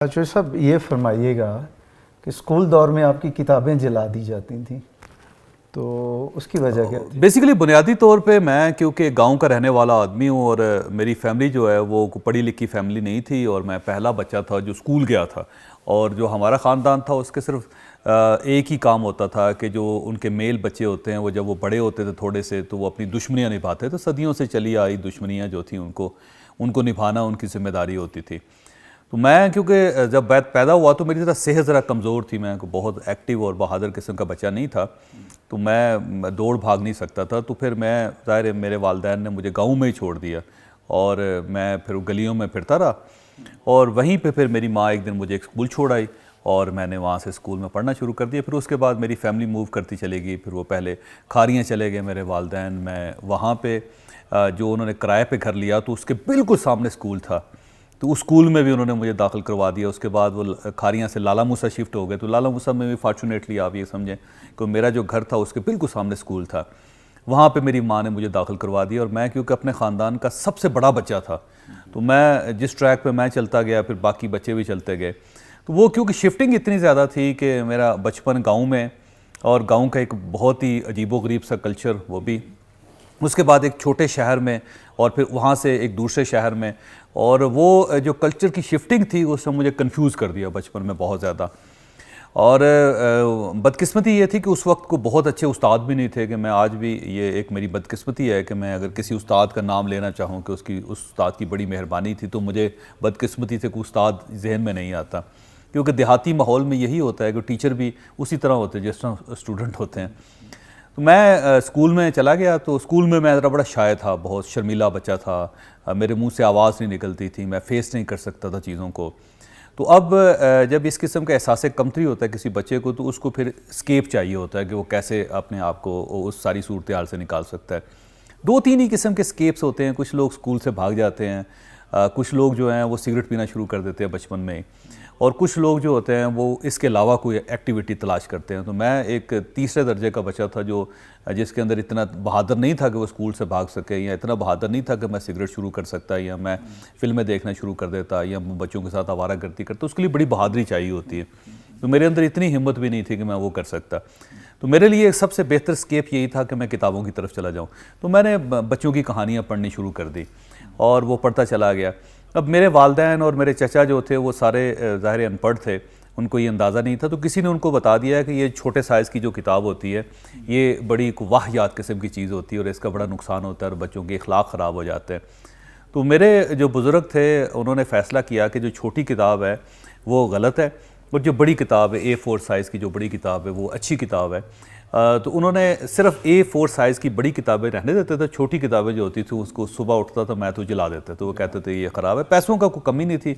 اچھا صاحب یہ فرمائیے گا کہ اسکول دور میں آپ کی کتابیں جلا دی جاتی تھیں تو اس کی وجہ کیا تھی؟ بیسیکلی بنیادی طور پہ میں کیونکہ گاؤں کا رہنے والا آدمی ہوں اور میری فیملی جو ہے وہ پڑھی لکھی فیملی نہیں تھی اور میں پہلا بچہ تھا جو اسکول گیا تھا، اور جو ہمارا خاندان تھا اس کے صرف ایک ہی کام ہوتا تھا کہ جو ان کے میل بچے ہوتے ہیں وہ جب وہ بڑے ہوتے تھے تھوڑے سے تو وہ اپنی دشمنیاں نبھاتے تھے، صدیوں سے چلی آئی دشمنیاں جو تھیں ان کو نبھانا ان کی ذمہ داری ہوتی تھی۔ تو میں کیونکہ جب پیدا ہوا تو میری صحت ذرا کمزور تھی، میں بہت ایکٹیو اور بہادر قسم کا بچہ نہیں تھا، تو میں دوڑ بھاگ نہیں سکتا تھا، تو پھر میں ظاہر ہے میرے والدین نے مجھے گاؤں میں ہی چھوڑ دیا اور میں پھر گلیوں میں پھرتا رہا، اور وہیں پہ پھر میری ماں ایک دن مجھے ایک اسکول چھوڑ آئی اور میں نے وہاں سے اسکول میں پڑھنا شروع کر دیا۔ پھر اس کے بعد میری فیملی موو کرتی چلے گئی، پھر وہ پہلے کھاریاں چلے گئے میرے والدین، میں وہاں پہ جو انہوں نے کرائے پہ گھر لیا تو اس کے بالکل سامنے اسکول تھا، تو اس اسکول میں بھی انہوں نے مجھے داخل کروا دیا۔ اس کے بعد وہ کھاریاں سے لالا موسیٰ شفٹ ہو گئے، تو لالا موسیٰ میں بھی فارچونیٹلی آپ یہ سمجھیں کہ میرا جو گھر تھا اس کے بالکل سامنے اسکول تھا، وہاں پہ میری ماں نے مجھے داخل کروا دیا، اور میں کیونکہ اپنے خاندان کا سب سے بڑا بچہ تھا تو میں جس ٹریک پہ میں چلتا گیا پھر باقی بچے بھی چلتے گئے، تو وہ کیونکہ شفٹنگ اتنی زیادہ تھی کہ میرا بچپن گاؤں میں، اور گاؤں کا ایک بہت ہی عجیب و غریب سا کلچر، وہ بھی اس کے بعد ایک چھوٹے شہر میں، اور پھر وہاں سے ایک دوسرے شہر میں، اور وہ جو کلچر کی شفٹنگ تھی اس نے مجھے کنفیوز کر دیا بچپن میں بہت زیادہ۔ اور بدقسمتی یہ تھی کہ اس وقت کو بہت اچھے استاد بھی نہیں تھے، کہ میں آج بھی یہ ایک میری بدقسمتی ہے کہ میں اگر کسی استاد کا نام لینا چاہوں کہ اس استاد کی بڑی مہربانی تھی، تو مجھے بدقسمتی سے کوئی استاد ذہن میں نہیں آتا، کیونکہ دیہاتی ماحول میں یہی ہوتا ہے کہ ٹیچر بھی اسی طرح ہوتے ہیں جس طرح اسٹوڈنٹ ہوتے ہیں۔ تو میں اسکول میں چلا گیا، تو اسکول میں ذرا بڑا شائع تھا، بہت شرمیلا بچہ تھا، میرے منہ سے آواز نہیں نکلتی تھی، میں فیس نہیں کر سکتا تھا چیزوں کو۔ تو اب جب اس قسم کا احساس کمتری ہوتا ہے کسی بچے کو، تو اس کو پھر اسکیپ چاہیے ہوتا ہے کہ وہ کیسے اپنے آپ کو اس ساری صورتحال سے نکال سکتا ہے۔ دو تین ہی قسم کے اسکیپس ہوتے ہیں، کچھ لوگ اسکول سے بھاگ جاتے ہیں، کچھ لوگ جو ہیں وہ سگریٹ پینا شروع کر دیتے ہیں بچپن میں، اور کچھ لوگ جو ہوتے ہیں وہ اس کے علاوہ کوئی ایکٹیویٹی تلاش کرتے ہیں۔ تو میں ایک تیسرے درجے کا بچہ تھا جس کے اندر اتنا بہادر نہیں تھا کہ وہ اسکول سے بھاگ سکے، یا اتنا بہادر نہیں تھا کہ میں سگریٹ شروع کر سکتا، یا میں فلمیں دیکھنا شروع کر دیتا، یا بچوں کے ساتھ آوارہ گردی کرتا، اس کے لیے بڑی بہادری چاہیے ہوتی ہے، تو میرے اندر اتنی ہمت بھی نہیں تھی کہ میں وہ کر سکتا۔ تو میرے لیے سب سے بہتر اسکیپ یہی تھا کہ میں کتابوں کی طرف چلا جاؤں، تو میں نے بچوں کی کہانیاں پڑھنی شروع کر دی اور وہ پڑھتا چلا گیا۔ اب میرے والدین اور میرے چچا جو تھے وہ سارے ظاہر ان پڑھ تھے، ان کو یہ اندازہ نہیں تھا، تو کسی نے ان کو بتا دیا کہ یہ چھوٹے سائز کی جو کتاب ہوتی ہے یہ بڑی واہیات قسم کی چیز ہوتی ہے اور اس کا بڑا نقصان ہوتا ہے اور بچوں کے اخلاق خراب ہو جاتے ہیں۔ تو میرے جو بزرگ تھے انہوں نے فیصلہ کیا کہ جو چھوٹی کتاب ہے وہ غلط ہے، اور جو بڑی کتاب ہے A4 سائز کی جو بڑی کتاب ہے وہ اچھی کتاب ہے۔ تو انہوں نے صرف A4 سائز کی بڑی کتابیں رہنے دیتے تھے، چھوٹی کتابیں جو ہوتی تھیں اس کو صبح اٹھتا تھا میں تو جلا دیتے، تو وہ کہتے تھے یہ خراب ہے، پیسوں کا کوئی کمی نہیں تھی۔